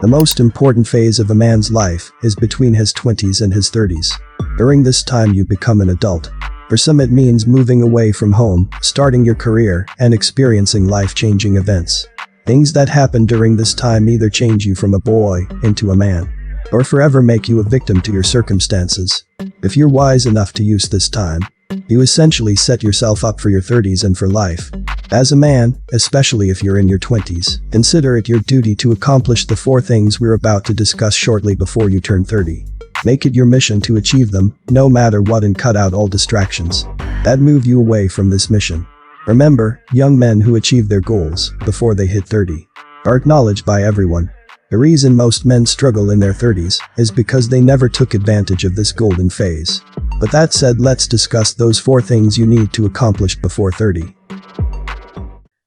The most important phase of a man's life is between his 20s and his 30s. During this time you become an adult. For some it means moving away from home, starting your career, and experiencing life-changing events. Things that happen during this time either change you from a boy into a man, or forever make you a victim to your circumstances. If you're wise enough to use this time, you essentially set yourself up for your 30s and for life. As a man, especially if you're in your 20s, consider it your duty to accomplish the 4 things we're about to discuss shortly before you turn 30. Make it your mission to achieve them, no matter what, and cut out all distractions that move you away from this mission. Remember, young men who achieve their goals before they hit 30 are acknowledged by everyone. The reason most men struggle in their 30s is because they never took advantage of this golden phase. But that said, let's discuss those 4 things you need to accomplish before 30.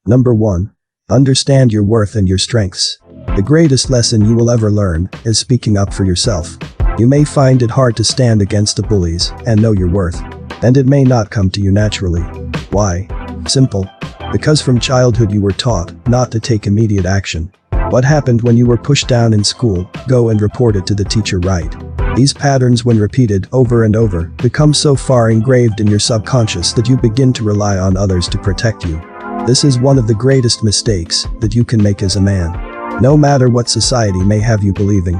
Number 1. Understand your worth and your strengths. The greatest lesson you will ever learn is speaking up for yourself. You may find it hard to stand against the bullies and know your worth. And it may not come to you naturally. Why? Simple. Because from childhood you were taught not to take immediate action. What happened when you were pushed down in school? Go and report it to the teacher, right? These patterns, when repeated over and over, become so far engraved in your subconscious that you begin to rely on others to protect you. This is one of the greatest mistakes that you can make as a man. No matter what society may have you believing,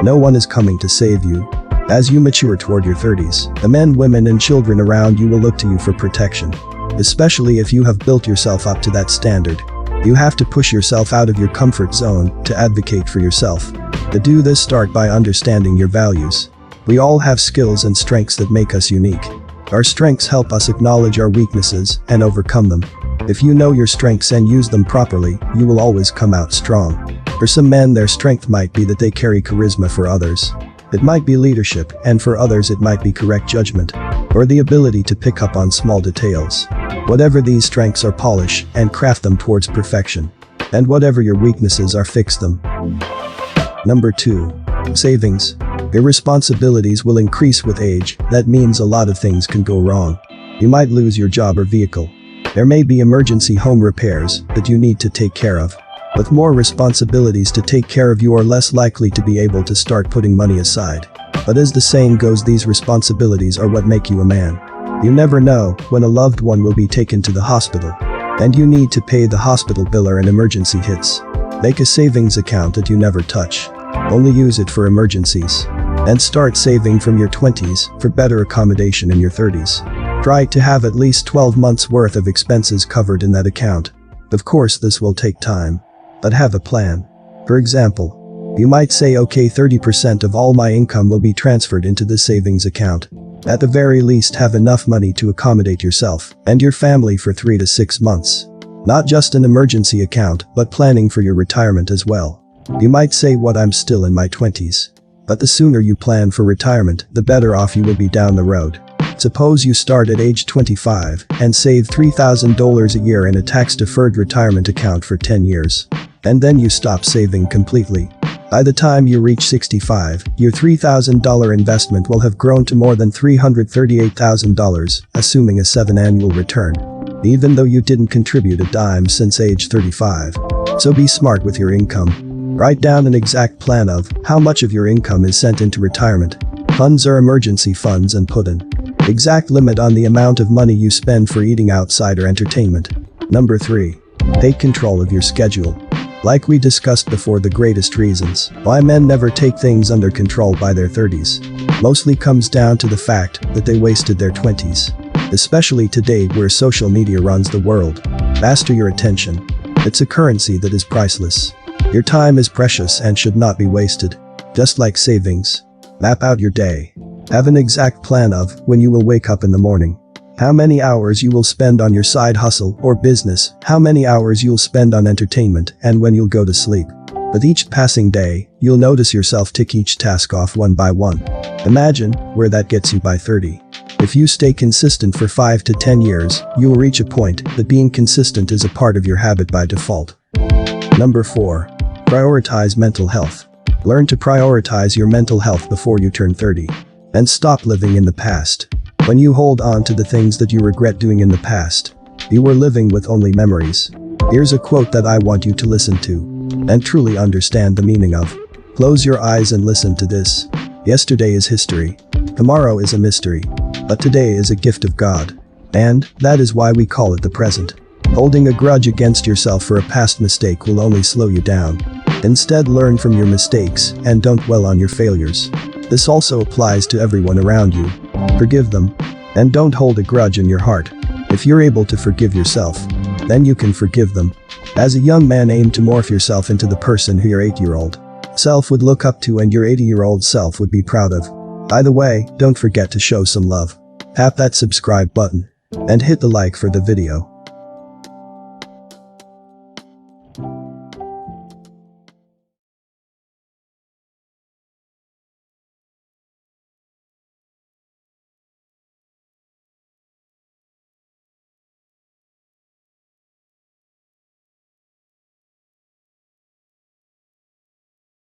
no one is coming to save you. As you mature toward your 30s, the men, women, and children around you will look to you for protection. Especially if you have built yourself up to that standard. You have to push yourself out of your comfort zone to advocate for yourself. To do this, start by understanding your values. We all have skills and strengths that make us unique. Our strengths help us acknowledge our weaknesses and overcome them. If you know your strengths and use them properly, you will always come out strong. For some men, their strength might be that they carry charisma. For others, it might be leadership, and for others it might be correct judgment, or the ability to pick up on small details. Whatever these strengths are, polish and craft them towards perfection. And whatever your weaknesses are, fix them. Number 2. Savings. Your responsibilities will increase with age. That means a lot of things can go wrong. You might lose your job or vehicle. There may be emergency home repairs that you need to take care of. With more responsibilities to take care of, you are less likely to be able to start putting money aside. But as the saying goes, these responsibilities are what make you a man. You never know when a loved one will be taken to the hospital, and you need to pay the hospital bill or an emergency hits. Make a savings account that you never touch. Only use it for emergencies. And start saving from your 20s for better accommodation in your 30s. Try to have at least 12 months worth of expenses covered in that account. Of course, this will take time, but have a plan. For example, you might say, okay, 30% of all my income will be transferred into this savings account. At the very least, have enough money to accommodate yourself and your family for 3 to 6 months. Not just an emergency account, but planning for your retirement as well. You might say, what, I'm still in my 20s. But the sooner you plan for retirement, the better off you will be down the road. Suppose you start at age 25 and save $3,000 a year in a tax-deferred retirement account for 10 years. And then you stop saving completely. By the time you reach 65, your $3,000 investment will have grown to more than $338,000, assuming a 7 annual return. Even though you didn't contribute a dime since age 35. So be smart with your income. Write down an exact plan of how much of your income is sent into retirement funds or emergency funds, and put an exact limit on the amount of money you spend for eating outside or entertainment. Number 3. Take control of your schedule. Like we discussed before, the greatest reasons why men never take things under control by their 30s mostly comes down to the fact that they wasted their 20s. Especially today, where social media runs the world. Master your attention. It's a currency that is priceless. Your time is precious and should not be wasted. Just like savings. Map out your day. Have an exact plan of when you will wake up in the morning. How many hours you will spend on your side hustle or business, how many hours you'll spend on entertainment, and when you'll go to sleep. With each passing day, you'll notice yourself tick each task off one by one. Imagine where that gets you by 30. If you stay consistent for 5 to 10 years, you'll reach a point that being consistent is a part of your habit by default. Number 4. Prioritize mental health. Learn to prioritize your mental health before you turn 30. And stop living in the past. When you hold on to the things that you regret doing in the past, you were living with only memories. Here's a quote that I want you to listen to and truly understand the meaning of. Close your eyes and listen to this. Yesterday is history. Tomorrow is a mystery. But today is a gift of God. And that is why we call it the present. Holding a grudge against yourself for a past mistake will only slow you down. Instead, learn from your mistakes and don't dwell on your failures. This also applies to everyone around you. Forgive them. And don't hold a grudge in your heart. If you're able to forgive yourself, then you can forgive them. As a young man, aim to morph yourself into the person who your 8-year-old self would look up to and your 80-year-old self would be proud of. Either way, don't forget to show some love. Tap that subscribe button and hit the like for the video.